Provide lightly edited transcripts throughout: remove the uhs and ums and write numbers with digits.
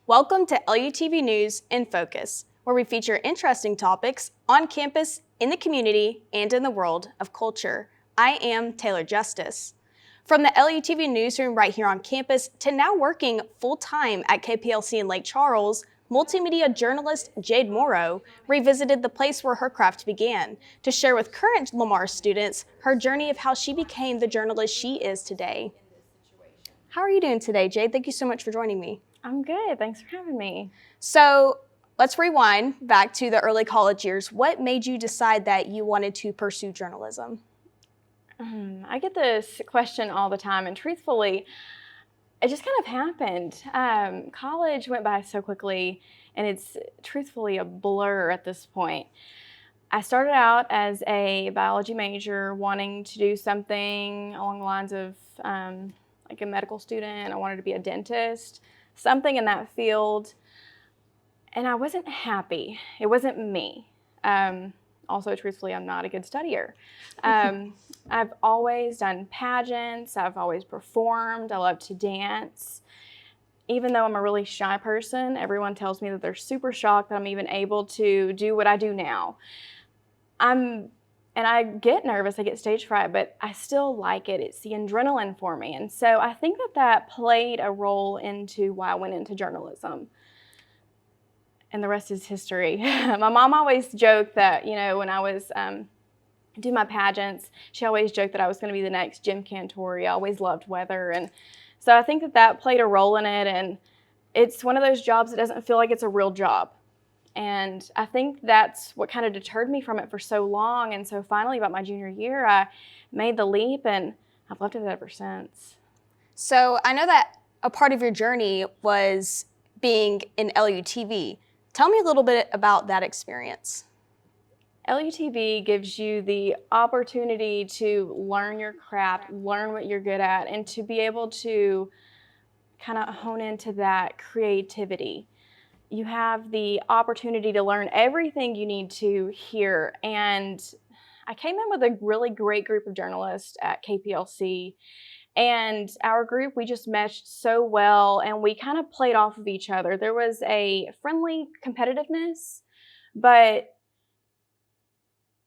Welcome to LUTV News InFocus, where we feature interesting topics on campus, in the community, and in the world of culture. I am Taylor Justice. From the LUTV newsroom right here on campus to now working full-time at KPLC in Lake Charles, multimedia journalist Jade Moreau revisited the place where her craft began to share with current Lamar students her journey of how she became the journalist she is today. How are you doing today, Jade? Thank you so much for joining me. I'm good. Thanks for having me. So let's rewind back to the early college years. What made you decide that you wanted to pursue journalism? I get this question all the time, and truthfully, it just kind of happened. College went by so quickly, and it's truthfully a blur at this point. I started out as a biology major, wanting to do something along the lines of like a medical student. I wanted to be a dentist, something in that field, and I wasn't happy. It wasn't me. Also, truthfully, I'm not a good studier. I've always done pageants. I've always performed. I love to dance. Even though I'm a really shy person, everyone tells me that they're super shocked that I'm even able to do what I do now. And I get nervous, I get stage fright, but I still like it. It's the adrenaline for me. And so I think that played a role into why I went into journalism. And the rest is history. My mom always joked that, when I was doing my pageants, she always joked that I was going to be the next Jim Cantori. I always loved weather. And so I think that played a role in it. And it's one of those jobs that doesn't feel like it's a real job. And I think that's what kind of deterred me from it for so long. And so finally, about my junior year, I made the leap, and I've loved it ever since. So I know that a part of your journey was being in LUTV. Tell me a little bit about that experience. LUTV gives you the opportunity to learn your craft, learn what you're good at, and to be able to kind of hone into that creativity. You have the opportunity to learn everything you need to here. And I came in with a really great group of journalists at KPLC. And our group, we just meshed so well, and we kind of played off of each other. There was a friendly competitiveness, but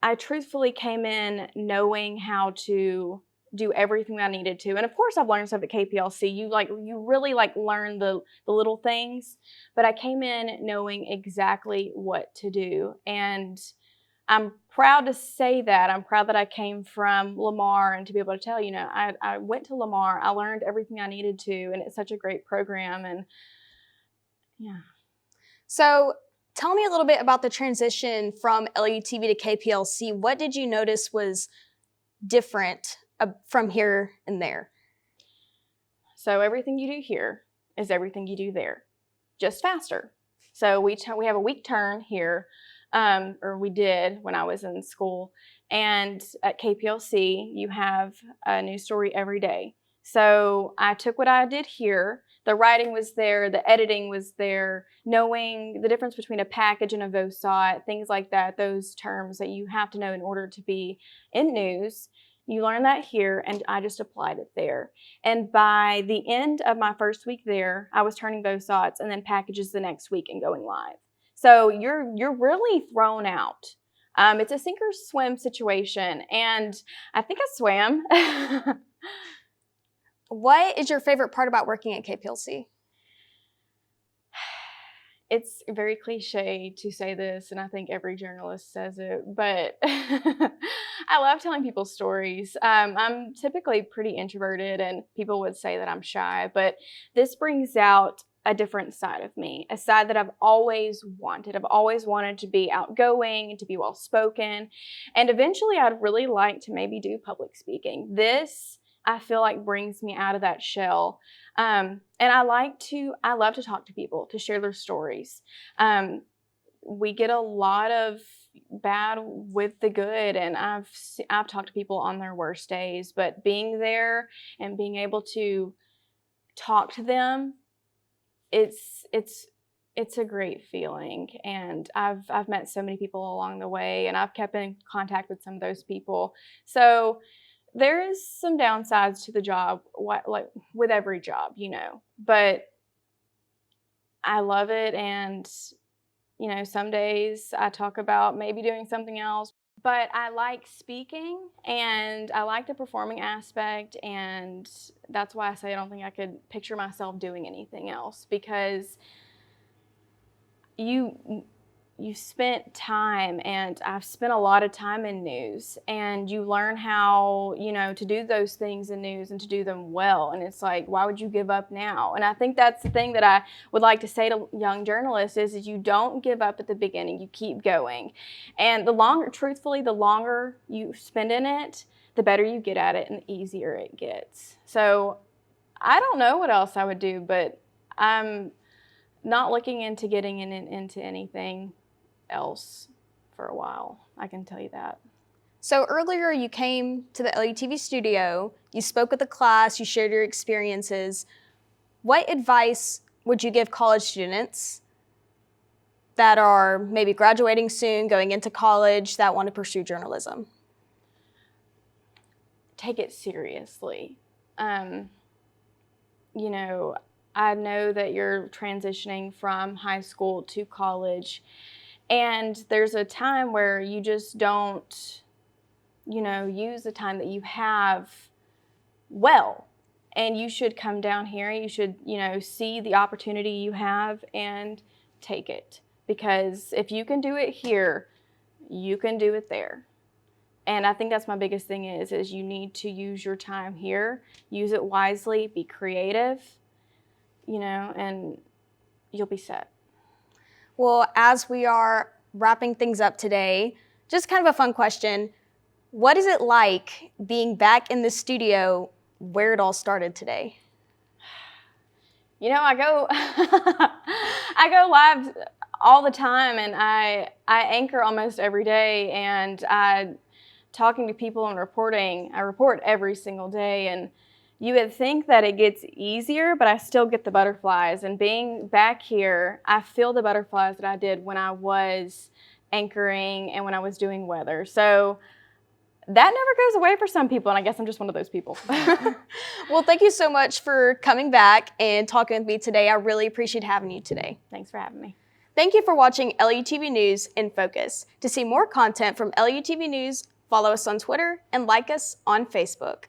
I truthfully came in knowing how to do everything I needed to. And of course, I've learned stuff at KPLC. You really learn the little things, but I came in knowing exactly what to do. And I'm proud to say that. I'm proud that I came from Lamar, and to be able to tell, I went to Lamar, I learned everything I needed to, and it's such a great program. And yeah. So tell me a little bit about the transition from LUTV to KPLC. What did you notice was different from here and there? So everything you do here is everything you do there, just faster. So we have a week turn here, or we did when I was in school. And at KPLC, you have a new story every day. So I took what I did here. The writing was there, the editing was there, knowing the difference between a package and a VOSOT, things like that, those terms that you have to know in order to be in news. You learn that here, and I just applied it there. And by the end of my first week there, I was turning VOSOTs and then packages the next week and going live. So you're really thrown out. It's a sink or swim situation, and I think I swam. What is your favorite part about working at KPLC? It's very cliche to say this, and I think every journalist says it, but I love telling people stories. I'm typically pretty introverted, and people would say that I'm shy, but this brings out a different side of me, a side that I've always wanted. I've always wanted to be outgoing, to be well-spoken, and eventually I'd really like to maybe do public speaking. This, I feel like, brings me out of that shell. And I love to talk to people, to share their stories. We get a lot of bad with the good, and I've talked to people on their worst days, but being there and being able to talk to them, it's a great feeling. And I've met so many people along the way, and I've kept in contact with some of those people. So there is some downsides to the job, like with every job, but I love it, and you know, some days I talk about maybe doing something else, but I like speaking and I like the performing aspect, and that's why I say I don't think I could picture myself doing anything else, because you spent time, and I've spent a lot of time in news, and you learn how, you know, to do those things in news and to do them well. And it's like, why would you give up now? And I think that's the thing that I would like to say to young journalists is you don't give up at the beginning, you keep going. And truthfully, the longer you spend in it, the better you get at it and the easier it gets. So I don't know what else I would do, but I'm not looking into getting into anything else for a while. I can tell you that. So earlier you came to the LUTV studio, you spoke with the class, you shared your experiences. What advice would you give college students that are maybe graduating soon, going into college, that want to pursue journalism? Take it seriously. You know, I know that you're transitioning from high school to college, and there's a time where you just don't, you know, use the time that you have well. And you should come down here, you should, you know, see the opportunity you have and take it. Because if you can do it here, you can do it there. And I think that's my biggest thing is you need to use your time here, use it wisely, be creative, you know, and you'll be set. Well, as we are wrapping things up today, just kind of a fun question. What is it like being back in the studio where it all started today? You know, I go I go live all the time, and I anchor almost every day, and talking to people and reporting. I report every single day, and you would think that it gets easier, but I still get the butterflies. And being back here, I feel the butterflies that I did when I was anchoring and when I was doing weather. So that never goes away for some people, and I guess I'm just one of those people. Well, thank you so much for coming back and talking with me today. I really appreciate having you today. Thanks for having me. Thank you for watching LUTV News in Focus. To see more content from LUTV News, follow us on Twitter and like us on Facebook.